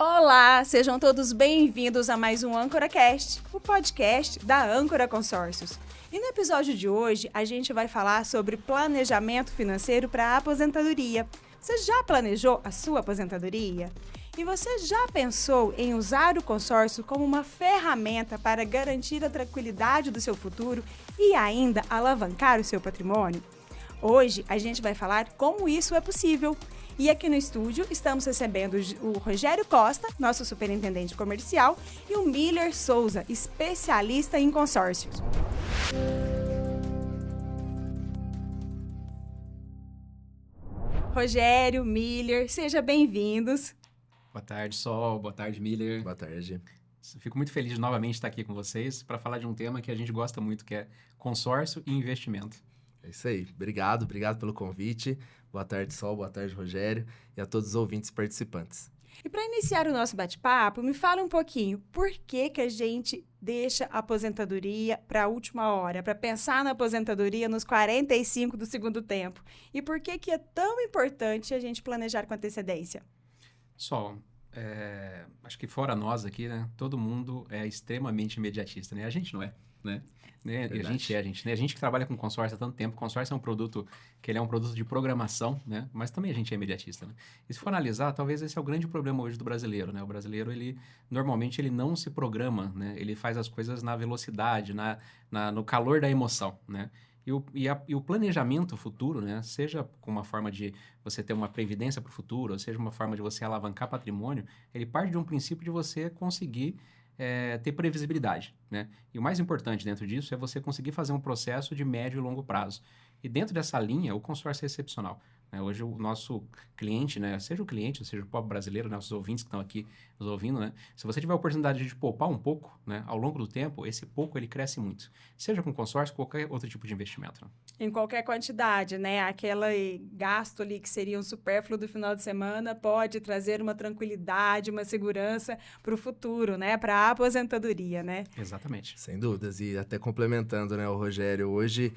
Olá, sejam todos bem-vindos a mais um AncoraCast, o podcast da Âncora Consórcios. E no episódio de hoje, a gente vai falar sobre planejamento financeiro para a aposentadoria. Você já planejou a sua aposentadoria? E você já pensou em usar o consórcio como uma ferramenta para garantir a tranquilidade do seu futuro e ainda alavancar o seu patrimônio? Hoje, a gente vai falar como isso é possível. E aqui no estúdio estamos recebendo o Rogério Costa, nosso superintendente comercial, e o Miller Souza, especialista em consórcios. Rogério, Miller, sejam bem-vindos. Boa tarde, Sol. Boa tarde, Miller. Boa tarde. Fico muito feliz de novamente estar aqui com vocês para falar de um tema que a gente gosta muito, que é consórcio e investimento. É isso aí. Obrigado pelo convite. Boa tarde, Sol. Boa tarde, Rogério. E a todos os ouvintes e participantes. E para iniciar o nosso bate-papo, me fala um pouquinho, por que a gente deixa a aposentadoria para a última hora, para pensar na aposentadoria nos 45 do segundo tempo? E por que é tão importante a gente planejar com antecedência? Sol, acho que fora nós aqui, né, todo mundo é extremamente imediatista, né? A gente não é, né? E a gente que trabalha com consórcio há tanto tempo, consórcio é um produto que ele é um produto de programação, né? Mas também a gente é imediatista, né? E se for analisar, talvez esse é o grande problema hoje do brasileiro, né? O brasileiro, normalmente ele não se programa, né? Ele faz as coisas na velocidade, no calor da emoção, né? E o planejamento futuro, né? Seja com uma forma de você ter uma previdência para o futuro, ou seja uma forma de você alavancar patrimônio, ele parte de um princípio de você conseguir ter previsibilidade, né? E o mais importante dentro disso é você conseguir fazer um processo de médio e longo prazo. E dentro dessa linha, o consórcio é excepcional, né? Hoje o nosso cliente, né? Seja o cliente, seja o pobre brasileiro, né? Os ouvintes que estão aqui nos ouvindo, né? Se você tiver a oportunidade de poupar um pouco, né? Ao longo do tempo, esse pouco ele cresce muito. Seja com consórcio, qualquer outro tipo de investimento, né? Em qualquer quantidade, né? Aquele gasto ali que seria um supérfluo do final de semana pode trazer uma tranquilidade, uma segurança para o futuro, né? Para a aposentadoria, né? Exatamente. Sem dúvidas. E até complementando, né, o Rogério, hoje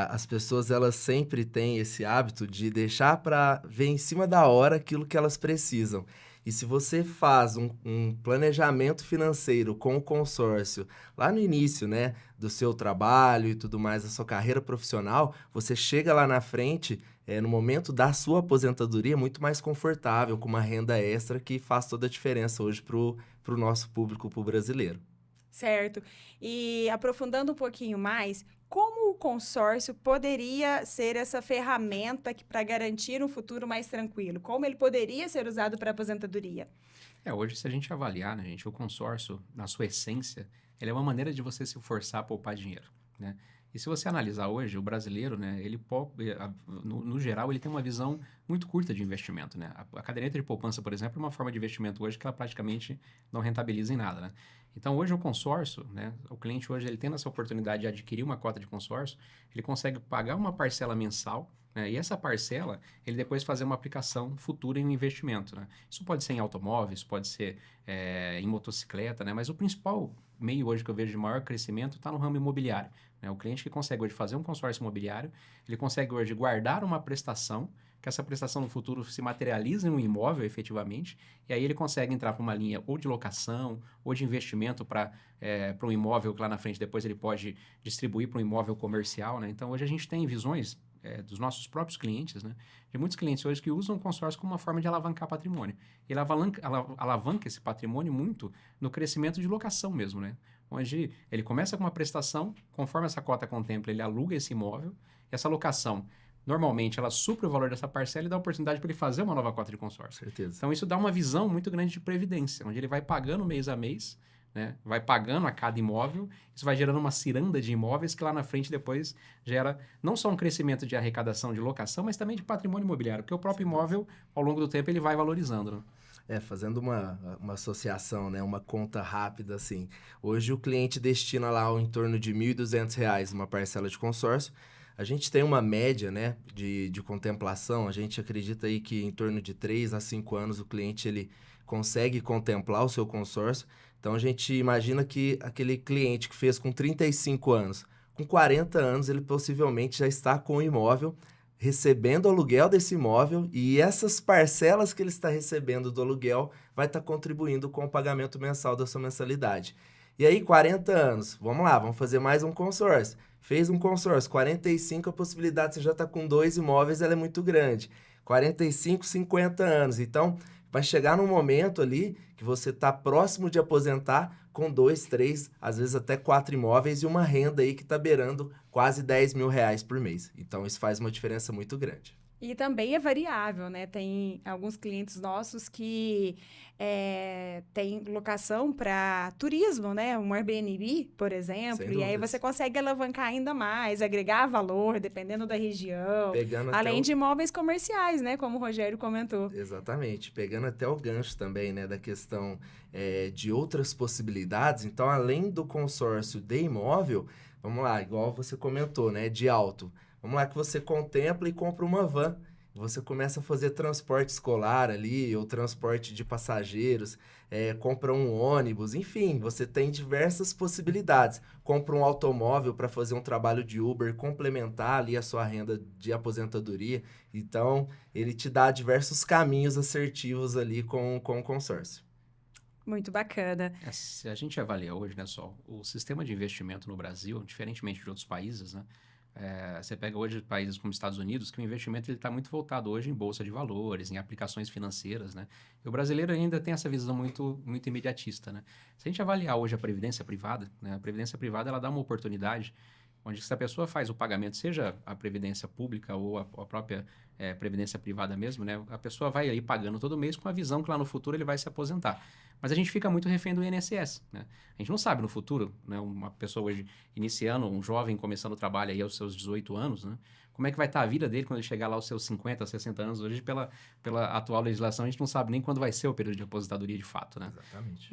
as pessoas elas sempre têm esse hábito de deixar para ver em cima da hora aquilo que elas precisam. E se você faz um planejamento financeiro com o consórcio lá no início, né, do seu trabalho e tudo mais, da sua carreira profissional, você chega lá na frente, no momento da sua aposentadoria, muito mais confortável, com uma renda extra que faz toda a diferença hoje para o nosso público, para o brasileiro. Certo. E aprofundando um pouquinho mais, como o consórcio poderia ser essa ferramenta para garantir um futuro mais tranquilo? Como ele poderia ser usado para a aposentadoria? Hoje, se a gente avaliar, né, gente, o consórcio, na sua essência, ele é uma maneira de você se forçar a poupar dinheiro, né? E se você analisar hoje, o brasileiro, né, no geral, ele tem uma visão muito curta de investimento, né? A caderneta de poupança, por exemplo, é uma forma de investimento hoje que ela praticamente não rentabiliza em nada, né? Então, hoje o consórcio, né, o cliente hoje, ele tendo essa oportunidade de adquirir uma cota de consórcio, ele consegue pagar uma parcela mensal, né, e essa parcela, ele depois fazer uma aplicação futura em um investimento, né? Isso pode ser em automóveis, pode ser em motocicleta, né? Mas o principal meio hoje que eu vejo de maior crescimento está no ramo imobiliário, né? O cliente que consegue hoje fazer um consórcio imobiliário, ele consegue hoje guardar uma prestação, que essa prestação no futuro se materializa em um imóvel efetivamente, e aí ele consegue entrar para uma linha ou de locação ou de investimento para um imóvel que lá na frente depois ele pode distribuir para um imóvel comercial, né? Então hoje a gente tem visões dos nossos próprios clientes, né? De muitos clientes hoje que usam o consórcio como uma forma de alavancar patrimônio. Ele alavanca esse patrimônio muito no crescimento de locação mesmo, né? Onde ele começa com uma prestação, conforme essa cota contempla, ele aluga esse imóvel, e essa locação, normalmente, ela supre o valor dessa parcela e dá a oportunidade para ele fazer uma nova cota de consórcio. Certeza. Então, isso dá uma visão muito grande de previdência, onde ele vai pagando mês a mês, né? Vai pagando a cada imóvel, isso vai gerando uma ciranda de imóveis que lá na frente depois gera não só um crescimento de arrecadação de locação, mas também de patrimônio imobiliário, porque o próprio imóvel, ao longo do tempo, ele vai valorizando, né? Fazendo uma associação, né, uma conta rápida, assim. Hoje o cliente destina lá em torno de R$ 1.200 uma parcela de consórcio. A gente tem uma média, né, de contemplação. A gente acredita aí que em torno de 3 a 5 anos o cliente ele consegue contemplar o seu consórcio. Então a gente imagina que aquele cliente que fez com 35 anos, com 40 anos ele possivelmente já está com o imóvel recebendo o aluguel desse imóvel e essas parcelas que ele está recebendo do aluguel vai estar contribuindo com o pagamento mensal da sua mensalidade. E aí, 40 anos, vamos lá, vamos fazer mais um consórcio. Fez um consórcio, 45, a possibilidade de você já estar com 2 imóveis, ela é muito grande. 45, 50 anos. Então, vai chegar num momento ali que você está próximo de aposentar com 2, 3, às vezes até 4 imóveis e uma renda aí que está beirando quase R$ 10.000 por mês. Então, isso faz uma diferença muito grande. E também é variável, né? Tem alguns clientes nossos que têm locação para turismo, né? Um Airbnb, por exemplo. Sem E aí dúvidas. você consegue alavancar ainda mais, agregar valor, dependendo da região. Pegando até Além o- de imóveis comerciais, né? Como o Rogério comentou. Exatamente, pegando até o gancho também, né, da questão de outras possibilidades. Então, além do consórcio de imóvel, vamos lá, igual você comentou, né, de auto. Vamos lá que você contempla e compra uma van. Você começa a fazer transporte escolar ali, ou transporte de passageiros, compra um ônibus, enfim, você tem diversas possibilidades. Compra um automóvel para fazer um trabalho de Uber, complementar ali a sua renda de aposentadoria. Então, ele te dá diversos caminhos assertivos ali com o consórcio. Muito bacana. Se a gente avalia hoje, né, só, o sistema de investimento no Brasil, diferentemente de outros países, né? Você pega hoje países como Estados Unidos, que o investimento está muito voltado hoje em bolsa de valores, em aplicações financeiras, né? E o brasileiro ainda tem essa visão muito, muito imediatista, né? Se a gente avaliar hoje a previdência privada, né? A previdência privada ela dá uma oportunidade onde se a pessoa faz o pagamento, seja a previdência pública ou a própria previdência privada mesmo, né? A pessoa vai aí pagando todo mês com a visão que lá no futuro ele vai se aposentar. Mas a gente fica muito refém do INSS, né? A gente não sabe no futuro, né? Uma pessoa hoje iniciando, um jovem começando o trabalho aí aos seus 18 anos, né? Como é que vai estar a vida dele quando ele chegar lá aos seus 50, 60 anos? Hoje, pela atual legislação, a gente não sabe nem quando vai ser o período de aposentadoria de fato, né? Exatamente.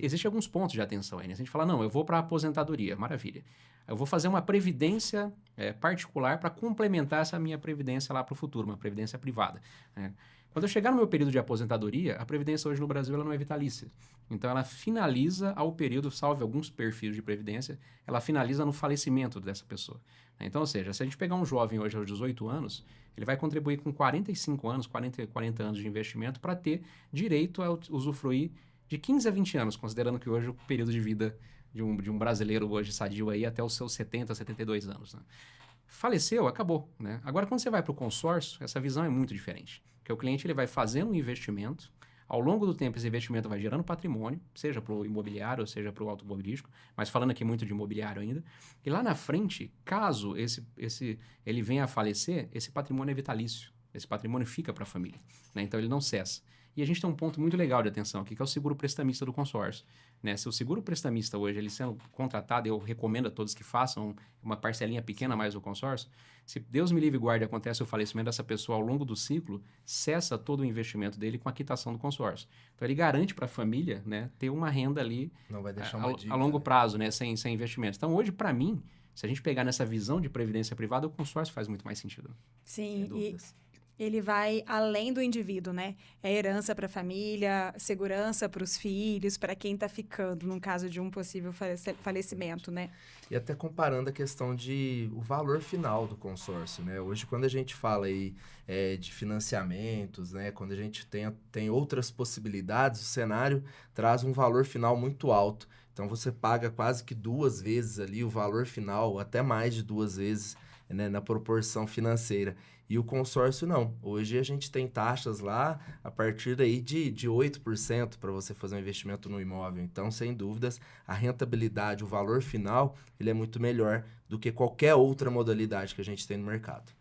Existem alguns pontos de atenção aí, né? Se a gente falar, não, eu vou para a aposentadoria, maravilha. Eu vou fazer uma previdência particular para complementar essa minha previdência lá para o futuro, uma previdência privada, né? Quando eu chegar no meu período de aposentadoria, a previdência hoje no Brasil ela não é vitalícia. Então, ela finaliza ao período, salve alguns perfis de previdência, ela finaliza no falecimento dessa pessoa. Então, ou seja, se a gente pegar um jovem hoje aos 18 anos, ele vai contribuir com 45 anos, 40 anos de investimento para ter direito a usufruir de 15 a 20 anos, considerando que hoje o período de vida de um brasileiro hoje sadio aí até os seus 70, 72 anos, né? Faleceu, acabou, né? Agora, quando você vai para o consórcio, essa visão é muito diferente. Porque o cliente ele vai fazendo um investimento, ao longo do tempo esse investimento vai gerando patrimônio, seja para o imobiliário ou seja para o automobilístico, mas falando aqui muito de imobiliário ainda. E lá na frente, caso ele venha a falecer, esse patrimônio é vitalício. Esse patrimônio fica para a família, né? Então ele não cessa. E a gente tem um ponto muito legal de atenção aqui, que é o seguro prestamista do consórcio, né? Se o seguro prestamista hoje, ele sendo contratado, eu recomendo a todos que façam uma parcelinha pequena mais do consórcio, se Deus me livre e guarde, acontece o falecimento dessa pessoa ao longo do ciclo, cessa todo o investimento dele com a quitação do consórcio. Então ele garante para a família, né, ter uma renda ali Não vai deixar uma dívida, a longo né? prazo, né, sem investimento. Então hoje, para mim, se a gente pegar nessa visão de previdência privada, o consórcio faz muito mais sentido. Sim, Sem e dúvidas. ele vai além do indivíduo, né? É herança para a família, segurança para os filhos, para quem está ficando, num caso de um possível falecimento, né? E até comparando a questão de o valor final do consórcio, né? Hoje, quando a gente fala aí de financiamentos, né? Quando a gente tem outras possibilidades, o cenário traz um valor final muito alto. Então, você paga quase que 2 vezes ali o valor final, até mais de 2 vezes, né? Na proporção financeira. E o consórcio não. Hoje a gente tem taxas lá a partir daí de 8% para você fazer um investimento no imóvel. Então, sem dúvidas, a rentabilidade, o valor final, ele é muito melhor do que qualquer outra modalidade que a gente tem no mercado.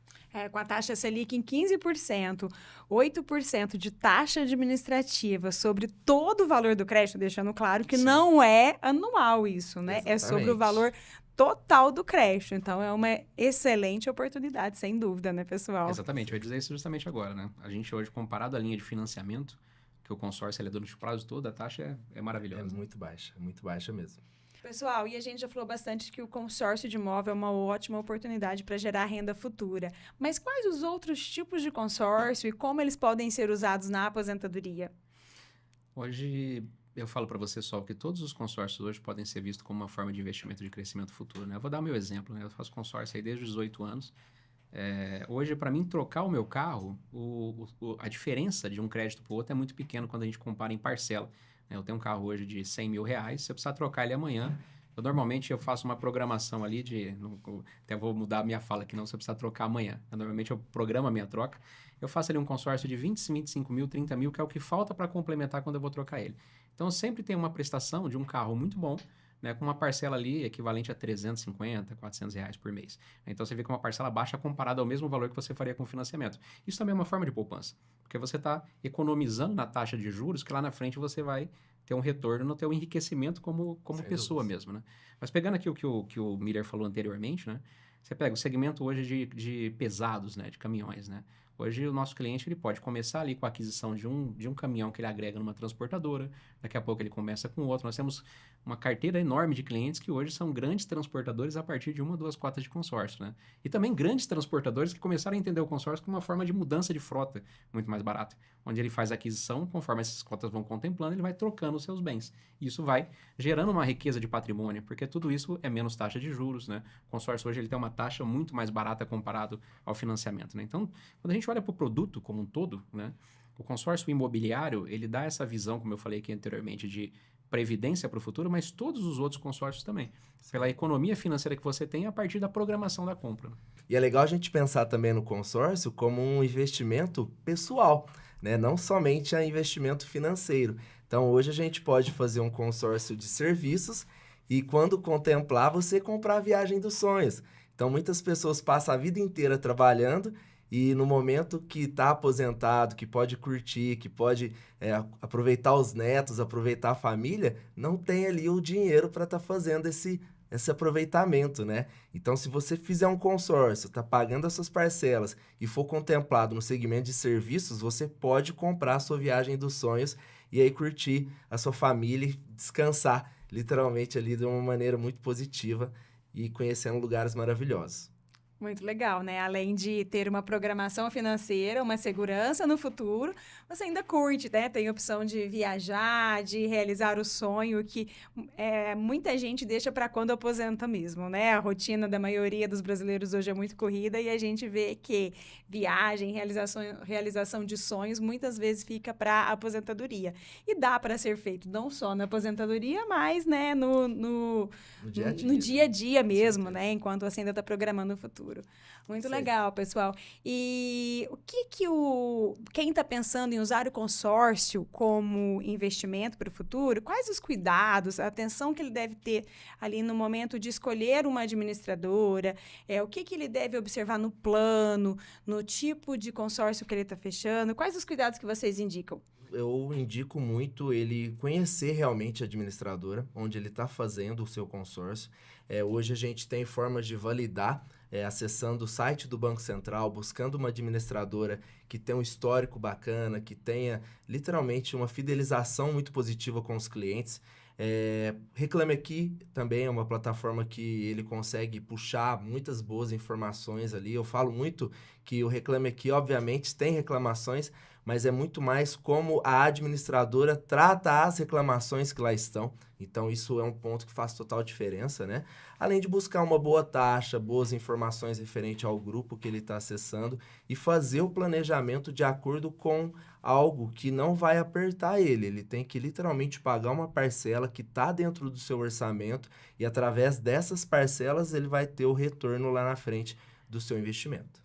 Com a taxa Selic em 15%, 8% de taxa administrativa sobre todo o valor do crédito, deixando claro que Sim. não é anual isso, né? É sobre o Exatamente. valor total do crédito. Então, é uma excelente oportunidade, sem dúvida, né, pessoal? Exatamente, eu ia dizer isso justamente agora, né? A gente hoje, comparado à linha de financiamento, que o consórcio ele é durante o prazo todo, a taxa é É maravilhosa. muito baixa mesmo. Pessoal, e a gente já falou bastante que o consórcio de imóvel é uma ótima oportunidade para gerar renda futura. Mas quais os outros tipos de consórcio e como eles podem ser usados na aposentadoria? Hoje, eu falo para você só que todos os consórcios hoje podem ser vistos como uma forma de investimento de crescimento futuro, né? Eu vou dar meu exemplo, né? Eu faço consórcio aí desde os 18 anos Hoje, para mim, trocar o meu carro, a diferença de um crédito para o outro é muito pequeno quando a gente compara em parcela, né? Eu tenho um carro hoje de R$ 100.000, se eu precisar trocar ele amanhã, normalmente eu faço uma programação ali até vou mudar a minha fala aqui, não, se eu precisar trocar amanhã. Normalmente eu programo a minha troca, eu faço ali um consórcio de 25 mil, 30 mil, que é o que falta para complementar quando eu vou trocar ele. Então, eu sempre tenho uma prestação de um carro muito bom, né, com uma parcela ali equivalente a R$ 350, R$ 400 por mês. Então, você vê que é uma parcela baixa comparada ao mesmo valor que você faria com financiamento. Isso também é uma forma de poupança, porque você está economizando na taxa de juros, que lá na frente você vai ter um retorno no teu enriquecimento como pessoa mesmo, né? Mas pegando aqui o que o Miller falou anteriormente, né? Você pega o segmento hoje de pesados, né? De caminhões, né? Hoje o nosso cliente ele pode começar ali com a aquisição de um caminhão que ele agrega numa transportadora, daqui a pouco ele começa com outro. Nós temos uma carteira enorme de clientes que hoje são grandes transportadores a partir de 1 ou 2 cotas de consórcio, né? E também grandes transportadores que começaram a entender o consórcio como uma forma de mudança de frota muito mais barata, onde ele faz a aquisição, conforme essas cotas vão contemplando, ele vai trocando os seus bens. E isso vai gerando uma riqueza de patrimônio, porque tudo isso é menos taxa de juros, né? O consórcio hoje ele tem uma taxa muito mais barata comparado ao financiamento, né? Então, quando a gente olha para o produto como um todo, né? O consórcio imobiliário, ele dá essa visão, como eu falei aqui anteriormente, de previdência para o futuro, mas todos os outros consórcios também. Sim. Pela economia financeira que você tem a partir da programação da compra. E é legal a gente pensar também no consórcio como um investimento pessoal, né? Não somente a investimento financeiro. Então, hoje a gente pode fazer um consórcio de serviços e, quando contemplar, você comprar a viagem dos sonhos. Então, muitas pessoas passam a vida inteira trabalhando e no momento que está aposentado, que pode curtir, que pode aproveitar os netos, aproveitar a família, não tem ali o dinheiro para estar fazendo esse aproveitamento, né? Então, se você fizer um consórcio, está pagando as suas parcelas e for contemplado no segmento de serviços, você pode comprar a sua viagem dos sonhos e aí curtir a sua família e descansar, literalmente, ali de uma maneira muito positiva e conhecendo lugares maravilhosos. Muito legal, né? Além de ter uma programação financeira, uma segurança no futuro, você ainda curte, né? Tem a opção de viajar, de realizar o sonho, que muita gente deixa para quando aposenta mesmo, né? A rotina da maioria dos brasileiros hoje é muito corrida e a gente vê que viagem, realização de sonhos, muitas vezes fica para a aposentadoria. E dá para ser feito não só na aposentadoria, mas, né, no dia a dia mesmo, né? Enquanto você ainda está programando o futuro. Muito Sim. legal, pessoal. E o que quem está pensando em usar o consórcio como investimento para o futuro, quais os cuidados, a atenção que ele deve ter ali no momento de escolher uma administradora, o que ele deve observar no plano, no tipo de consórcio que ele está fechando, quais os cuidados que vocês indicam? Eu indico muito ele conhecer realmente a administradora, onde ele está fazendo o seu consórcio. Hoje a gente tem formas de validar, acessando o site do Banco Central, buscando uma administradora que tenha um histórico bacana, que tenha literalmente uma fidelização muito positiva com os clientes. Reclame Aqui também é uma plataforma que ele consegue puxar muitas boas informações ali. Eu falo muito que o Reclame Aqui, obviamente, tem reclamações, mas é muito mais como a administradora trata as reclamações que lá estão. Então, isso é um ponto que faz total diferença, né? Além de buscar uma boa taxa, boas informações referente ao grupo que ele está acessando e fazer o planejamento de acordo com algo que não vai apertar ele. Ele tem que literalmente pagar uma parcela que está dentro do seu orçamento e, através dessas parcelas, ele vai ter o retorno lá na frente do seu investimento.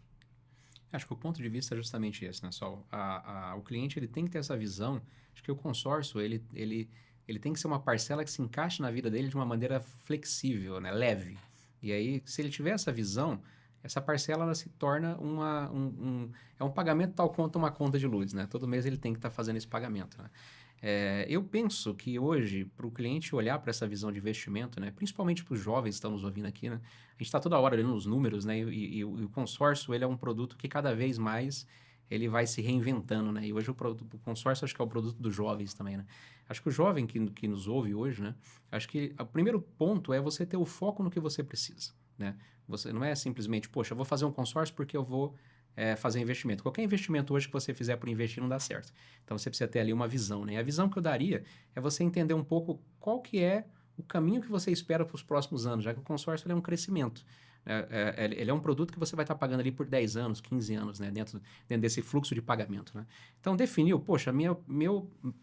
Acho que o ponto de vista é justamente esse, né, Sol? O cliente ele tem que ter essa visão de que o consórcio ele tem que ser uma parcela que se encaixe na vida dele de uma maneira flexível, né, leve. E aí, se ele tiver essa visão, essa parcela ela se torna um pagamento tal quanto uma conta de luz, né? Todo mês ele tem que estar fazendo esse pagamento, né? Eu penso que hoje, para o cliente olhar para essa visão de investimento, né, principalmente para os jovens que estão nos ouvindo aqui, né, a gente está toda hora olhando os números, né, e o consórcio ele é um produto que cada vez mais ele vai se reinventando, né, e hoje o consórcio acho que é o produto dos jovens também, né. Acho que o jovem que nos ouve hoje, né, acho que o primeiro ponto é você ter o foco no que você precisa, né. Você não é simplesmente, poxa, eu vou fazer um consórcio porque eu vou fazer investimento. Qualquer investimento hoje que você fizer por investir não dá certo. Então, você precisa ter ali uma visão, né? E a visão que eu daria é você entender um pouco qual que é o caminho que você espera para os próximos anos, já que o consórcio é um crescimento, Ele é um produto que você vai estar pagando ali por 10 anos, 15 anos, né? Dentro desse fluxo de pagamento, né? Então, definiu, poxa,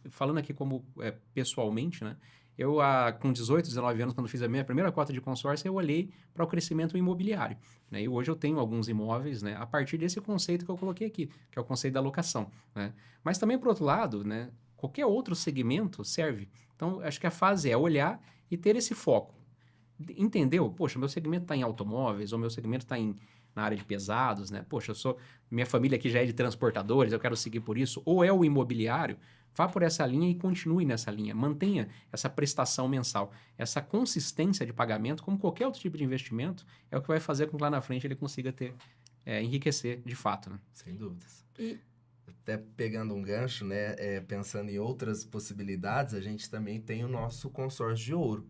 falando aqui como pessoalmente, né? Eu, com 18, 19 anos, quando fiz a minha primeira cota de consórcio, eu olhei para o crescimento imobiliário, né? E hoje eu tenho alguns imóveis, né? A partir desse conceito que eu coloquei aqui, que é o conceito da locação, né? Mas também, por outro lado, né? Qualquer outro segmento serve. Então, acho que a fase é olhar e ter esse foco. Entendeu? Poxa, meu segmento está em automóveis, ou meu segmento está na área de pesados, né? Poxa, minha família aqui já é de transportadores, eu quero seguir por isso. Ou é o imobiliário, vá por essa linha e continue nessa linha. Mantenha essa prestação mensal. Essa consistência de pagamento, como qualquer outro tipo de investimento, é o que vai fazer com que lá na frente ele consiga enriquecer de fato, né? Sem dúvidas. Até pegando um gancho, né? Pensando em outras possibilidades, a gente também tem o nosso consórcio de ouro,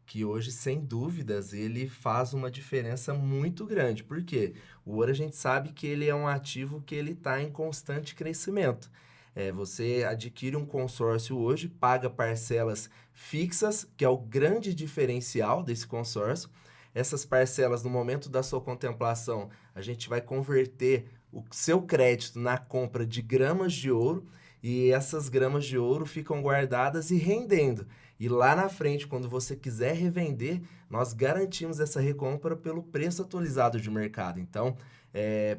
que hoje, sem dúvidas, ele faz uma diferença muito grande. Por quê? O ouro a gente sabe que ele é um ativo que ele está em constante crescimento. Você adquire um consórcio hoje, paga parcelas fixas, que é o grande diferencial desse consórcio. Essas parcelas, no momento da sua contemplação, a gente vai converter o seu crédito na compra de gramas de ouro, e essas gramas de ouro ficam guardadas e rendendo. E lá na frente, quando você quiser revender, nós garantimos essa recompra pelo preço atualizado de mercado. Então,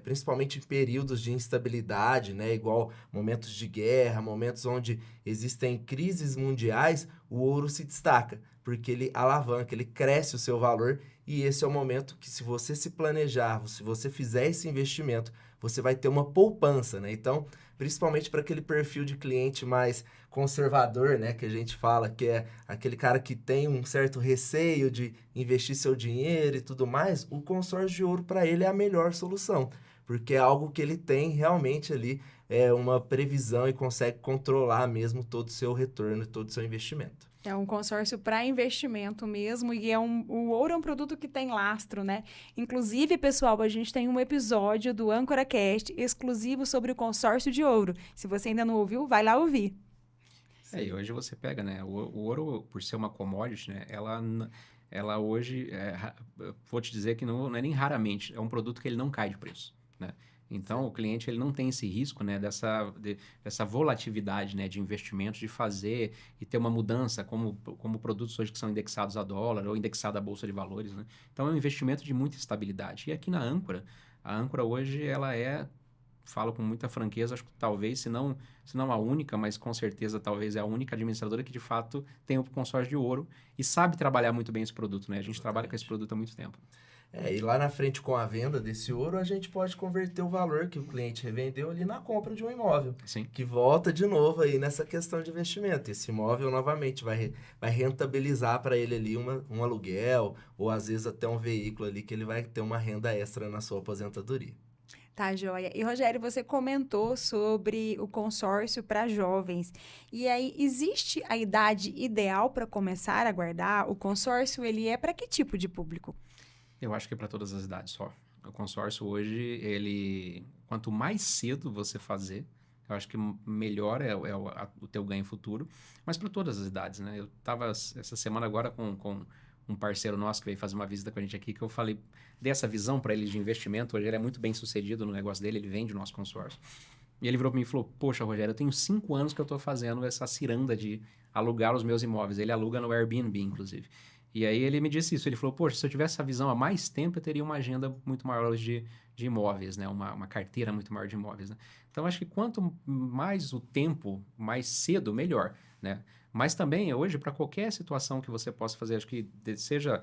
principalmente em períodos de instabilidade, né, igual momentos de guerra, momentos onde existem crises mundiais, o ouro se destaca, porque ele alavanca, ele cresce o seu valor, e esse é o momento que, se você se planejar, se você fizer esse investimento, você vai ter uma poupança, né? Então, principalmente para aquele perfil de cliente mais conservador, né, que a gente fala, que é aquele cara que tem um certo receio de investir seu dinheiro e tudo mais, o consórcio de ouro para ele é a melhor solução, porque é algo que ele tem realmente ali uma previsão e consegue controlar mesmo todo o seu retorno, todo o seu investimento. É um consórcio para investimento mesmo, e o ouro é um produto que tem lastro, né? Inclusive, pessoal, a gente tem um episódio do AncoraCast exclusivo sobre o consórcio de ouro. Se você ainda não ouviu, vai lá ouvir. E hoje você pega, né? O ouro, por ser uma commodity, né? Ela hoje, vou te dizer que não é nem raramente, é um produto que ele não cai de preço, né? Então, o cliente ele não tem esse risco, né, dessa volatilidade, né, de investimentos, de fazer e ter uma mudança, como produtos hoje que são indexados a dólar ou indexados à Bolsa de Valores, né? Então, é um investimento de muita estabilidade. E aqui na Âncora, a Âncora hoje, ela falo com muita franqueza, acho que talvez, se não a única, mas com certeza talvez é a única administradora que de fato tem o consórcio de ouro e sabe trabalhar muito bem esse produto, né? A gente trabalha com esse produto há muito tempo. E lá na frente, com a venda desse ouro, a gente pode converter o valor que o cliente revendeu ali na compra de um imóvel. Sim. Que volta de novo aí nessa questão de investimento. Esse imóvel, novamente, vai rentabilizar para ele ali um aluguel, ou às vezes até um veículo ali que ele vai ter uma renda extra na sua aposentadoria. Tá, joia. E, Rogério, você comentou sobre o consórcio para jovens. E aí, existe a idade ideal para começar a guardar? O consórcio, ele é para que tipo de público? Eu acho que é para todas as idades só. O consórcio hoje, quanto mais cedo você fazer, eu acho que melhor é o teu ganho futuro, mas para todas as idades, né? Eu estava essa semana agora com um parceiro nosso que veio fazer uma visita com a gente aqui, que eu falei, dei essa visão para ele de investimento. Hoje ele é muito bem sucedido no negócio dele, ele vende o nosso consórcio. E ele virou para mim e falou, poxa, Rogério, eu tenho 5 anos que eu estou fazendo essa ciranda de alugar os meus imóveis. Ele aluga no Airbnb, inclusive. E aí ele me disse isso, ele falou, poxa, se eu tivesse essa visão há mais tempo, eu teria uma agenda muito maior de imóveis, né? Uma carteira muito maior de imóveis, né? Então, acho que quanto mais o tempo, mais cedo, melhor, né? Mas também, hoje, para qualquer situação que você possa fazer, acho que seja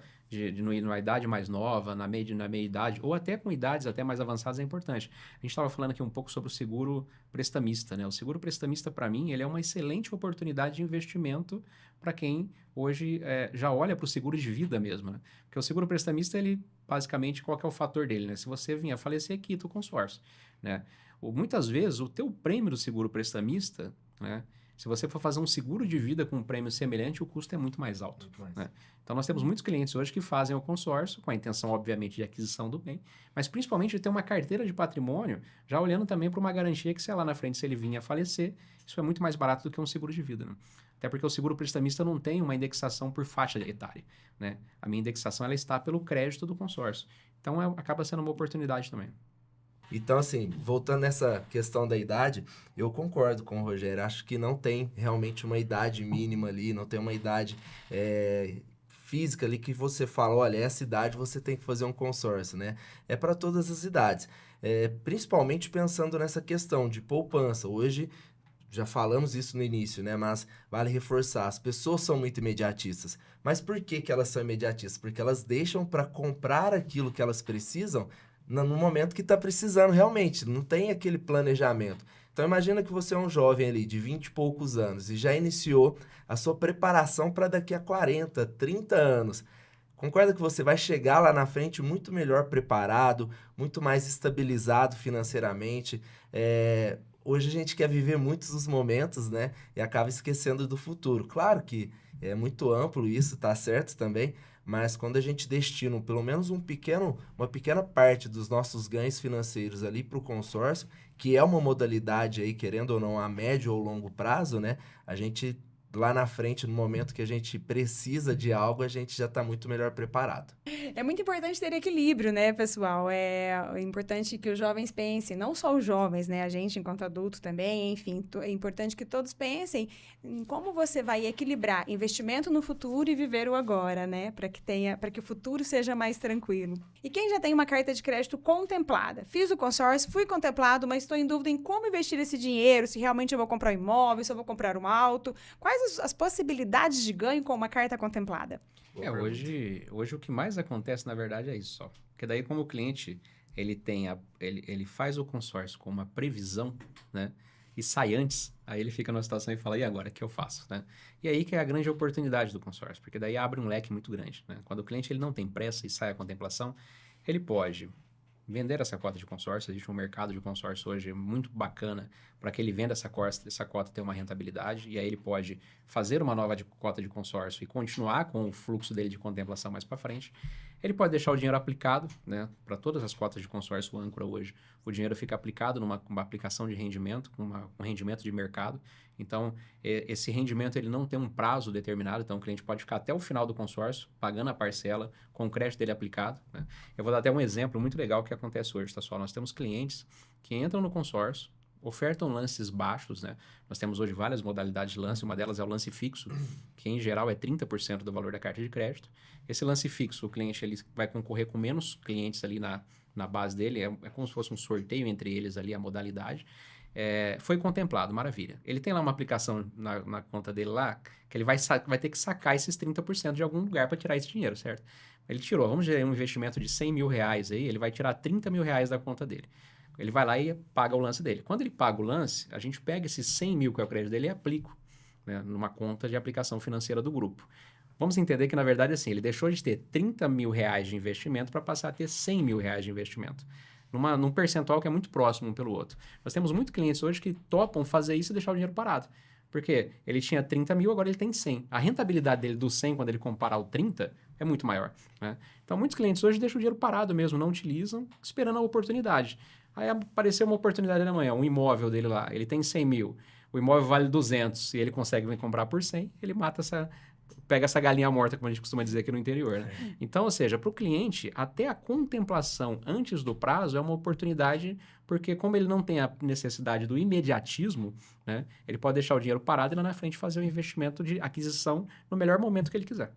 numa idade mais nova, na meia idade, ou até com idades até mais avançadas, é importante. A gente estava falando aqui um pouco sobre o seguro prestamista, né? O seguro prestamista, para mim, ele é uma excelente oportunidade de investimento para quem hoje já olha para o seguro de vida mesmo, né? Porque o seguro prestamista, ele, basicamente, qual que é o fator dele, né? Se você vier a falecer, quita o consórcio, né? Muitas vezes, o teu prêmio do seguro prestamista, né? Se você for fazer um seguro de vida com um prêmio semelhante, o custo é muito mais alto. Muito mais. Né? Então, nós temos muitos clientes hoje que fazem o consórcio, com a intenção, obviamente, de aquisição do bem, mas principalmente de ter uma carteira de patrimônio, já olhando também para uma garantia que, sei lá, na frente, se ele vinha a falecer, isso é muito mais barato do que um seguro de vida. Né? Até porque o seguro prestamista não tem uma indexação por faixa etária, né? A minha indexação ela está pelo crédito do consórcio. Então, acaba sendo uma oportunidade também. Então, assim, voltando nessa questão da idade, eu concordo com o Rogério. Acho que não tem realmente uma idade mínima ali, não tem uma idade física ali que você fala, olha, essa idade você tem que fazer um consórcio, né? É para todas as idades. Principalmente pensando nessa questão de poupança. Hoje, já falamos isso no início, né? Mas vale reforçar, as pessoas são muito imediatistas. Mas por que que elas são imediatistas? Porque elas deixam para comprar aquilo que elas precisam no momento que está precisando realmente, não tem aquele planejamento. Então imagina que você é um jovem ali de 20 e poucos anos e já iniciou a sua preparação para daqui a 40, 30 anos. Concorda que você vai chegar lá na frente muito melhor preparado, muito mais estabilizado financeiramente. Hoje a gente quer viver muitos dos momentos, né? E acaba esquecendo do futuro. Claro que é muito amplo isso, tá certo também, mas quando a gente destina pelo menos uma pequena parte dos nossos ganhos financeiros ali para o consórcio, que é uma modalidade aí, querendo ou não, a médio ou longo prazo, né? A gente, lá na frente, no momento que a gente precisa de algo, a gente já está muito melhor preparado. É muito importante ter equilíbrio, né, pessoal? É importante que os jovens pensem, não só os jovens, né? A gente, enquanto adulto também, enfim, é importante que todos pensem em como você vai equilibrar investimento no futuro e viver o agora, né? Para que o futuro seja mais tranquilo. E quem já tem uma carta de crédito contemplada? Fiz o consórcio, fui contemplado, mas estou em dúvida em como investir esse dinheiro, se realmente eu vou comprar um imóvel, se eu vou comprar um auto. Quais as possibilidades de ganho com uma carta contemplada? Hoje o que mais acontece, na verdade, é isso só. Porque daí, como o cliente, ele faz o consórcio com uma previsão, né? E sai antes, aí ele fica numa situação e fala, e agora, o que eu faço, né? E aí que é a grande oportunidade do consórcio, porque daí abre um leque muito grande, né? Quando o cliente ele não tem pressa e sai à contemplação, ele pode vender essa cota de consórcio. Existe um mercado de consórcio hoje muito bacana para que ele venda essa cota ter uma rentabilidade, e aí ele pode fazer uma nova cota de consórcio e continuar com o fluxo dele de contemplação mais para frente. Ele pode deixar o dinheiro aplicado, né, para todas as cotas de consórcio âncora hoje. O dinheiro fica aplicado numa aplicação de rendimento, com um rendimento de mercado. Então, esse rendimento ele não tem um prazo determinado, então o cliente pode ficar até o final do consórcio, pagando a parcela, com o crédito dele aplicado, né? Eu vou dar até um exemplo muito legal que acontece hoje, tá, pessoal? Nós temos clientes que entram no consórcio, ofertam lances baixos, né? Nós temos hoje várias modalidades de lance, uma delas é o lance fixo, que em geral é 30% do valor da carta de crédito. Esse lance fixo, o cliente ele vai concorrer com menos clientes ali na base dele, é como se fosse um sorteio entre eles ali, a modalidade. Foi contemplado, maravilha. Ele tem lá uma aplicação na conta dele lá, que ele vai ter que sacar esses 30% de algum lugar para tirar esse dinheiro, certo? Ele tirou, vamos dizer, um investimento de 100 mil reais aí, ele vai tirar 30 mil reais da conta dele. Ele vai lá e paga o lance dele. Quando ele paga o lance, a gente pega esses 100 mil que é o crédito dele e aplica, né, numa conta de aplicação financeira do grupo. Vamos entender que, na verdade, assim, ele deixou de ter 30 mil reais de investimento para passar a ter 100 mil reais de investimento. Num percentual que é muito próximo um pelo outro. Nós temos muitos clientes hoje que topam fazer isso e deixar o dinheiro parado. Porque ele tinha 30 mil, agora ele tem 100. A rentabilidade dele do 100, quando ele comparar o 30, é muito maior, né? Então, muitos clientes hoje deixam o dinheiro parado mesmo, não utilizam, esperando a oportunidade. Aí apareceu uma oportunidade na manhã, um imóvel dele lá, ele tem 100 mil, o imóvel vale 200 e ele consegue vir comprar por 100, ele pega essa galinha morta, como a gente costuma dizer aqui no interior, né? Então, ou seja, para o cliente, até a contemplação antes do prazo é uma oportunidade, porque como ele não tem a necessidade do imediatismo, né, ele pode deixar o dinheiro parado e lá na frente fazer o investimento de aquisição no melhor momento que ele quiser.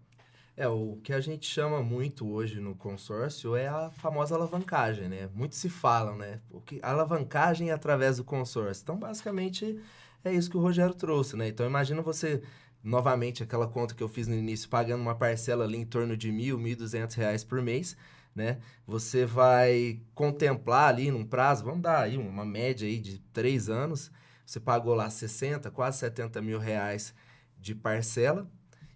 O que a gente chama muito hoje no consórcio é a famosa alavancagem, né? Muitos se falam, né? Alavancagem é através do consórcio. Então, basicamente, é isso que o Rogério trouxe, né? Então, imagina você, novamente, aquela conta que eu fiz no início, pagando uma parcela ali em torno de R$ 1.200 reais por mês, né? Você vai contemplar ali num prazo, vamos dar aí uma média aí de 3 anos, você pagou lá 60, quase 70 mil reais de parcela,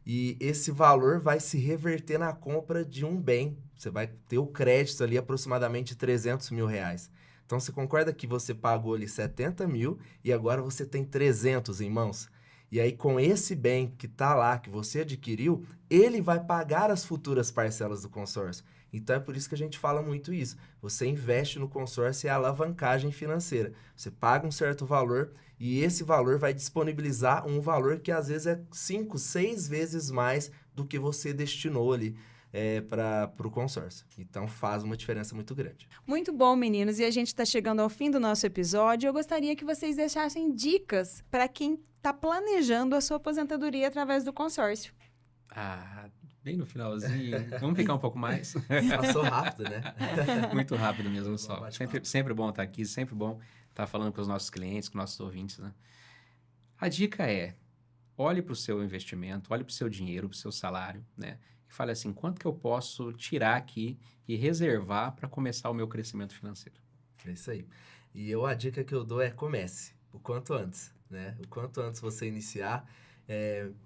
e esse valor vai se reverter na compra de um bem. Você vai ter o crédito ali aproximadamente de 300 mil reais. Então, você concorda que você pagou ali 70 mil e agora você tem 300 em mãos? E aí, com esse bem que está lá, que você adquiriu, ele vai pagar as futuras parcelas do consórcio. Então é por isso que a gente fala muito isso. Você investe no consórcio, é alavancagem financeira. Você paga um certo valor e esse valor vai disponibilizar um valor que às vezes é 5, 6 vezes mais do que você destinou ali para o consórcio. Então faz uma diferença muito grande. Muito bom, meninos. E a gente está chegando ao fim do nosso episódio. Eu gostaria que vocês deixassem dicas para quem está planejando a sua aposentadoria através do consórcio. Bem no finalzinho. Vamos ficar um pouco mais? Passou rápido, né? Muito rápido mesmo, só. Sempre bom estar aqui, sempre bom estar falando com os nossos clientes, com os nossos ouvintes, né? A dica é, olhe para o seu investimento, olhe para o seu dinheiro, para o seu salário, né? E fale assim, quanto que eu posso tirar aqui e reservar para começar o meu crescimento financeiro? É isso aí. E a dica que eu dou é comece o quanto antes, né? O quanto antes você iniciar,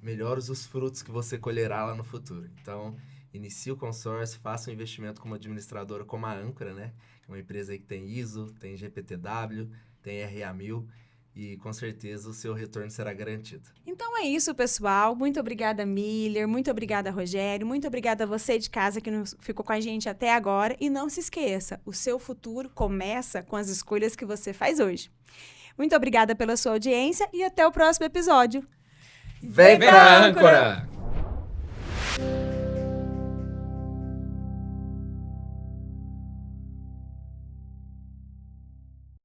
melhores os frutos que você colherá lá no futuro. Então, inicie o consórcio, faça um investimento com uma administradora como a Âncora, né? Uma empresa aí que tem ISO, tem GPTW, tem RA1000 e com certeza o seu retorno será garantido. Então é isso, pessoal. Muito obrigada, Miller. Muito obrigada, Rogério. Muito obrigada a você de casa que ficou com a gente até agora. E não se esqueça, o seu futuro começa com as escolhas que você faz hoje. Muito obrigada pela sua audiência e até o próximo episódio. Vem pra Âncora!